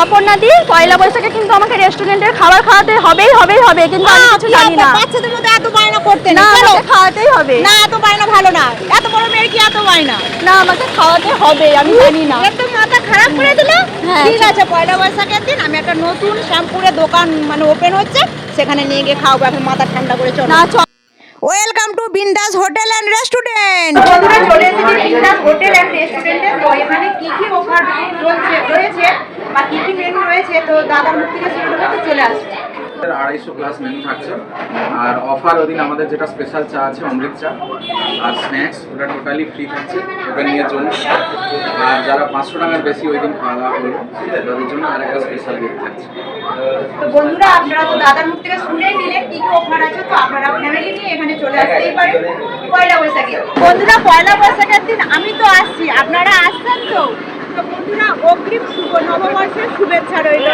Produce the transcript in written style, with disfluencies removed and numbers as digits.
কাপড় না দিই পয়লা বৈশাখে কিন্তু আমাকে রেস্টুরেন্টের খাবার খাওয়াতে হবেই কিন্তু আমি কিছু জানি না। বাচ্চাদের মধ্যে এত বায়না করতে না, না, আমাকে খাওয়াতেই হবে। না এত বায়না ভালো না, এত বড় মেয়ের কি এত বায়না? না, আমাকে খাওয়াতে হবে, আমি জানি না। একদম মাথা খারাপ করে দিল। হ্যাঁ, ঠিক আছে, পয়লা বৈশাখের দিন আমি একটা নতুন শ্যাম্পুরের দোকান মানে ওপেন হচ্ছে, সেখানে নিয়ে গিয়ে খাওয়াবো, এখন মাথা ঠান্ডা করে চলো। না ওয়েলকাম টু বিন্দাস হোটেল অ্যান্ড রেস্টুরেন্ট। বন্ধুরা চলে এসেছি বিন্দাস হোটেল অ্যান্ড রেস্টুরেন্টে। তো এখানে কি কি অফার রয়েছে বা কি কি মেনু রয়েছে, তো দাদার মুখ থেকে শুরু করতে চলে আসবে। 250 প্লাস মেনু থাকছে। আর অফার ওদিন আমাদের যেটা স্পেশাল চা আছে অমৃত চা, আর স্ন্যাক্স ওটা টোটালি ফ্রি থাকছে ওপেনিং এর জন্য। আর যারা 500 টাকার বেশি ওই দিন খাওয়া দাওয়া করবে তাদের জন্য আর একটা স্পেশাল গিফট থাকছে। তো বন্ধুরা আপনারা তো দাদার মুখ থেকে শুনেই নিলেন কি কি অফার আছে, তো আপনারা ফ্যামিলি নিয়ে এখানে চলে আসতেই পারেন পয়লা বৈশাখে। বন্ধুরা পয়লা বৈশাখের দিন আমি তো আসছি, আপনারা আসছেন তো? তো বন্ধুরা অগ্রিম শুভ নববর্ষের শুভেচ্ছা রইল।